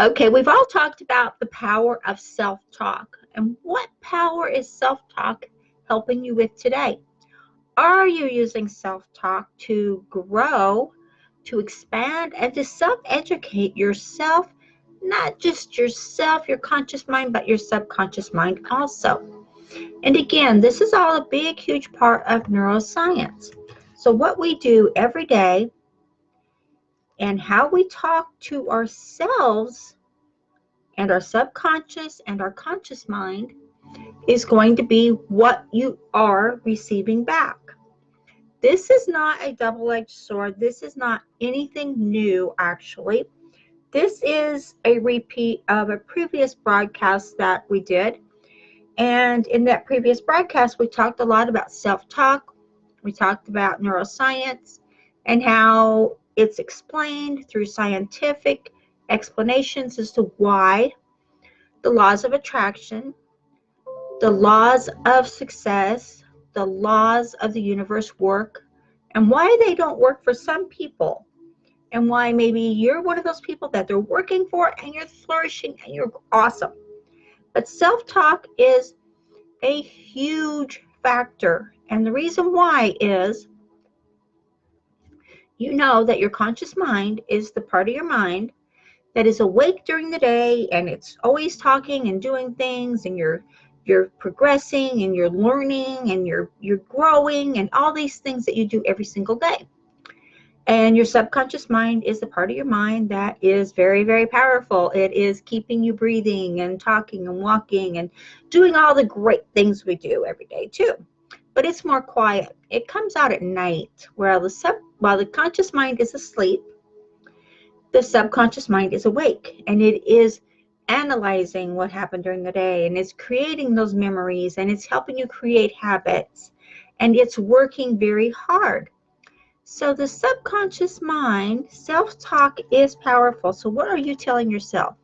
Okay, we've all talked about the power of self-talk. And what power is self-talk helping you with today? Are you using self-talk to grow, to expand, and to self-educate yourself? Not just yourself, your conscious mind, but your subconscious mind also. And again, this is all a big, huge part of neuroscience. So what we do every day and how we talk to ourselves and our subconscious and our conscious mind is going to be what you are receiving back. This is not a double-edged sword. This is not anything new, actually. This is a repeat of a previous broadcast that we did. And in that previous broadcast, we talked a lot about self-talk. We talked about neuroscience and how it's explained through scientific explanations as to why the laws of attraction, the laws of success, the laws of the universe work, and why they don't work for some people, and why maybe you're one of those people that they're working for and you're flourishing and you're awesome. But self-talk is a huge factor, and the reason why is you know that your conscious mind is the part of your mind that is awake during the day, and it's always talking and doing things, and you're progressing and you're learning and you're growing and all these things that you do every single day. And your subconscious mind is the part of your mind that is very, very powerful. It is keeping you breathing and talking and walking and doing all the great things we do every day too. But it's more quiet. It comes out at night, while the conscious mind is asleep, the subconscious mind is awake, and it is analyzing what happened during the day, and it's creating those memories, and it's helping you create habits, and it's working very hard. So the subconscious mind, self-talk is powerful. So what are you telling yourself?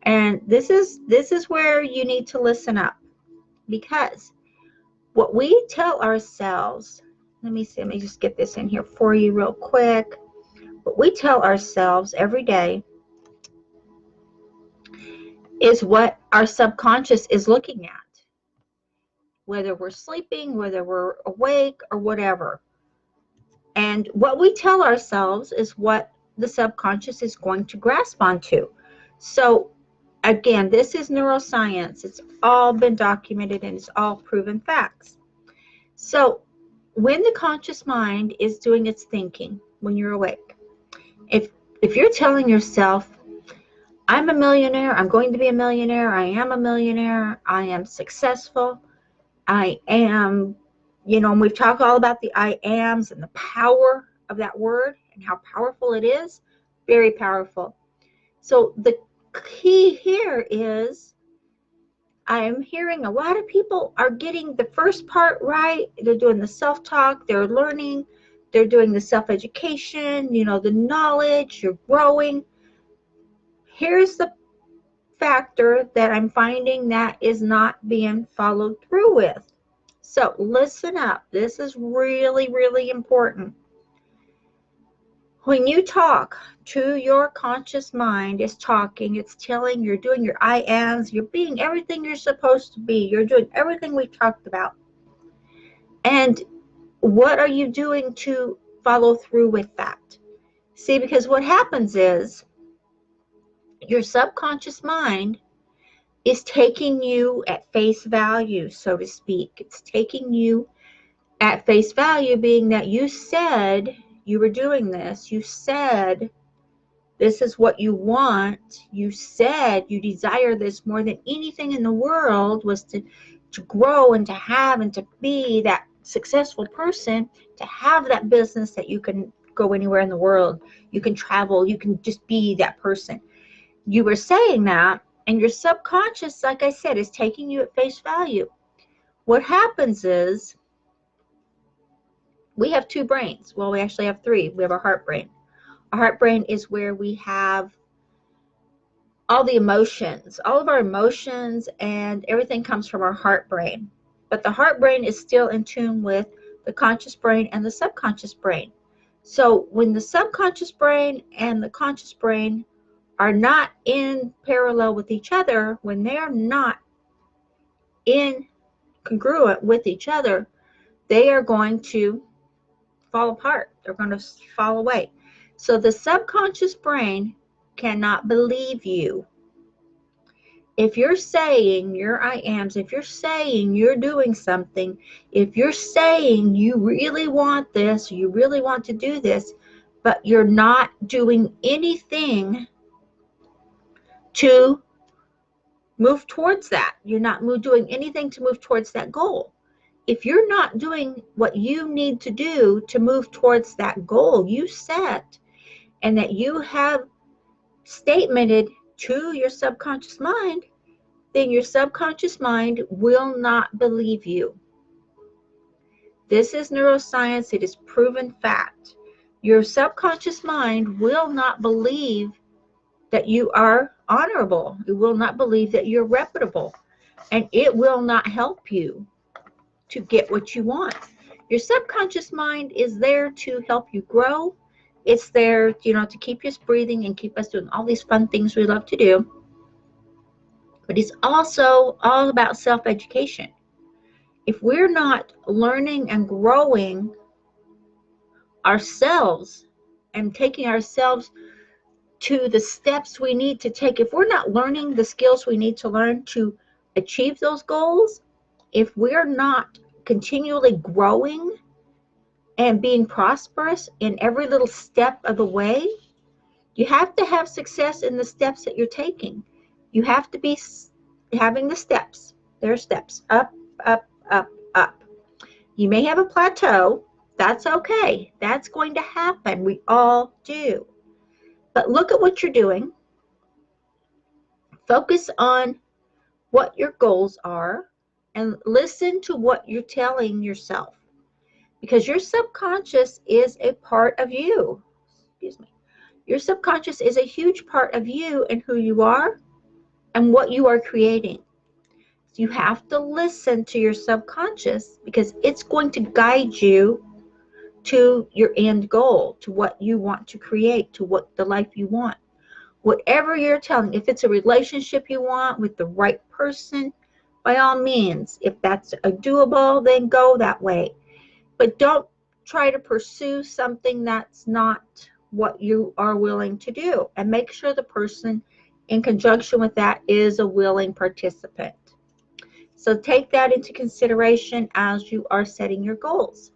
And this is where you need to listen up, because what we tell ourselves, let me just get this in here for you real quick. What we tell ourselves every day is what our subconscious is looking at, whether we're sleeping, whether we're awake, or whatever. And what we tell ourselves is what the subconscious is going to grasp onto. So again, this is neuroscience. It's all been documented and it's all proven facts. So when the conscious mind is doing its thinking, when you're awake, if you're telling yourself, I'm a millionaire, I'm going to be a millionaire, I am a millionaire, I am successful, I am, and we've talked all about the I ams and the power of that word and how powerful it is, very powerful. So the key here is, I'm hearing a lot of people are getting the first part right. They're doing the self-talk, they're learning, they're doing the self-education, the knowledge, you're growing. Here's the factor that I'm finding that is not being followed through with. So listen up. This is really, really important. When you talk to your conscious mind, it's talking, it's telling, you're doing your I ams, you're being everything you're supposed to be, you're doing everything we talked about. And what are you doing to follow through with that? See, because what happens is your subconscious mind is taking you at face value, so to speak. It's taking you at face value, being that you said you were doing this. You said this is what you want. You said you desire this more than anything in the world, was to grow and to have and to be that successful person, to have that business that you can go anywhere in the world. You can travel. You can just be that person. You were saying that, and your subconscious, like I said, is taking you at face value. What happens is, we have two brains. Well, we actually have three. We have our heart brain. Our heart brain is where we have all the emotions, all of our emotions, and everything comes from our heart brain. But the heart brain is still in tune with the conscious brain and the subconscious brain. So when the subconscious brain and the conscious brain are not in parallel with each other, when they're not in congruent with each other, they are going to fall apart. They're going to fall away. So the subconscious brain cannot believe you. If you're saying your I ams, if you're saying you're doing something, if you're saying you really want this, you really want to do this, but you're not doing anything to move towards that, you're not doing anything to move towards that goal. If you're not doing what you need to do to move towards that goal you set and that you have statemented to your subconscious mind, then your subconscious mind will not believe you. This is neuroscience. It is proven fact. Your subconscious mind will not believe that you are honorable. It will not believe that you're reputable. And it will not help you to get what you want. Your subconscious mind is there to help you grow. It's there, to keep us breathing and keep us doing all these fun things we love to do. But it's also all about self-education. If we're not learning and growing ourselves and taking ourselves to the steps we need to take, if we're not learning the skills we need to learn to achieve those goals, if we're not continually growing and being prosperous in every little step of the way, you have to have success in the steps that you're taking. You have to be having the steps. There are steps. Up, up, up, up. You may have a plateau. That's okay. That's going to happen. We all do. But look at what you're doing. Focus on what your goals are and listen to what you're telling yourself. Because your subconscious is a part of you. Excuse me. Your subconscious is a huge part of you and who you are and what you are creating. So you have to listen to your subconscious because it's going to guide you to your end goal, to what you want to create, to what the life you want. Whatever you're telling, if it's a relationship you want with the right person, by all means, if that's doable, then go that way. But don't try to pursue something that's not what you are willing to do. And make sure the person in conjunction with that is a willing participant. So take that into consideration as you are setting your goals.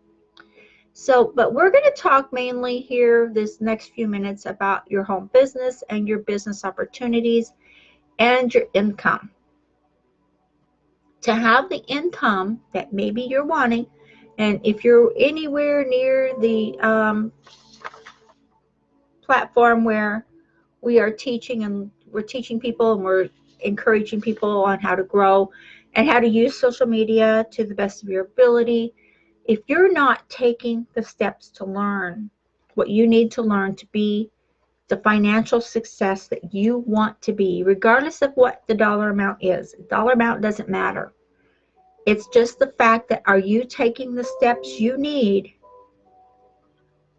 But we're going to talk mainly here this next few minutes about your home business and your business opportunities and your income. To have the income that maybe you're wanting, and if you're anywhere near the platform where we are teaching and we're teaching people and we're encouraging people on how to grow and how to use social media to the best of your ability, if you're not taking the steps to learn what you need to learn to be the financial success that you want to be, regardless of what the dollar amount is, dollar amount doesn't matter. It's just the fact that are you taking the steps you need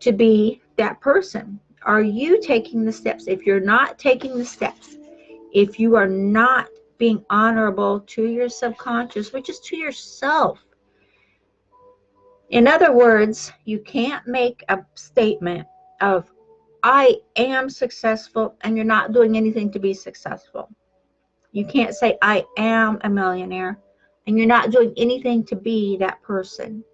to be that person? Are you taking the steps? If you're not taking the steps, if you are not being honorable to your subconscious, which is to yourself. In other words, you can't make a statement of, I am successful, and you're not doing anything to be successful. You can't say, I am a millionaire, and you're not doing anything to be that person.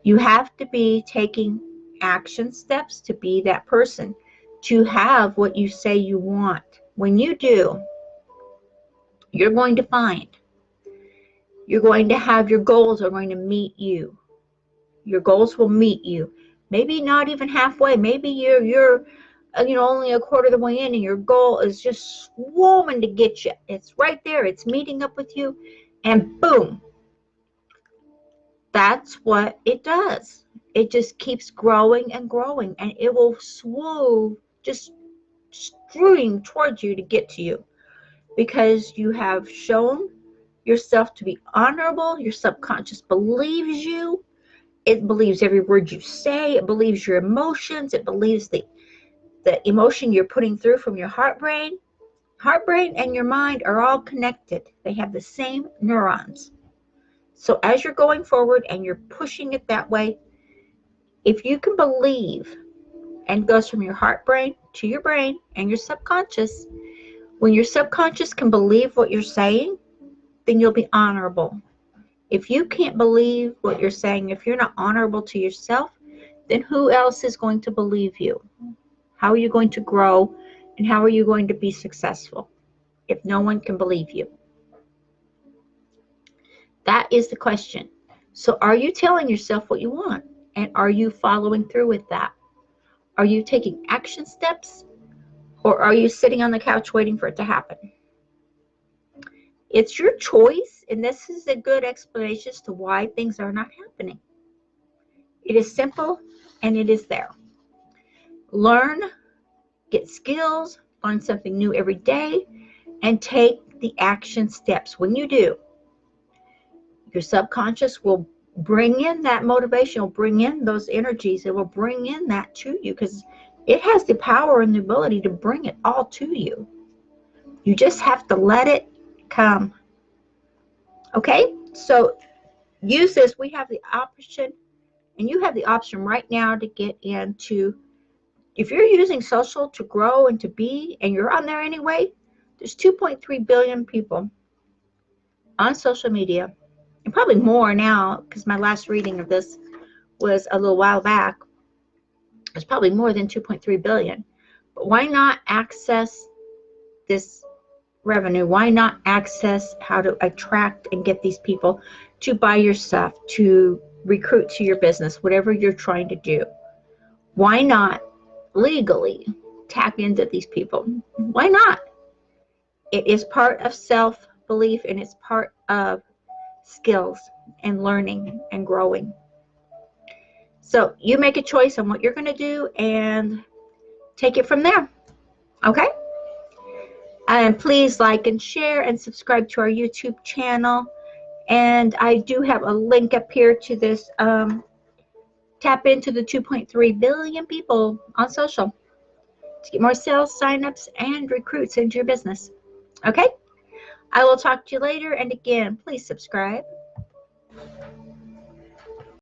You have to be taking action steps to be that person, to have what you say you want. When you do, you're going to find. You're going to have your goals are going to meet you. Your goals will meet you. Maybe not even halfway. Maybe you're only a quarter of the way in and your goal is just swarming to get you. It's right there. It's meeting up with you. And boom. That's what it does. It just keeps growing and growing. And it will swoop, just strewing towards you to get to you. Because you have shown yourself to be honorable. Your subconscious believes you. It believes every word you say. It believes your emotions. It believes the emotion you're putting through from your heart brain and your mind are all connected. They have the same neurons. So as you're going forward and you're pushing it that way, if you can believe, and it goes from your heart brain to your brain and your subconscious, when your subconscious can believe what you're saying, then you'll be honorable. If you can't believe what you're saying, if you're not honorable to yourself, then who else is going to believe you? How are you going to grow, and how are you going to be successful if no one can believe you? That is the question. So are you telling yourself what you want? And are you following through with that? Are you taking action steps? Or are you sitting on the couch waiting for it to happen? It's your choice, and this is a good explanation as to why things are not happening. It is simple, and it is there. Learn, get skills, learn something new every day, and take the action steps. When you do, your subconscious will bring in that motivation, will bring in those energies, it will bring in that to you because it has the power and the ability to bring it all to you. You just have to let it come. Okay? So use this. We have the option, and you have the option right now to get into, if you're using social to grow and to be, and you're on there anyway, there's 2.3 billion people on social media, and probably more now because my last reading of this was a little while back. There's probably more than 2.3 billion. But why not access this revenue? Why not access how to attract and get these people to buy your stuff, to recruit to your business, whatever you're trying to do? Why not legally tap into these people? Why not? It is part of self-belief, and it's part of skills and learning and growing. So you make a choice on what you're going to do and take it from there. Okay? And please like and share and subscribe to our YouTube channel. And I do have a link up here to this. Tap into the 2.3 billion people on social to get more sales, signups, and recruits into your business. Okay? I will talk to you later. And again, please subscribe.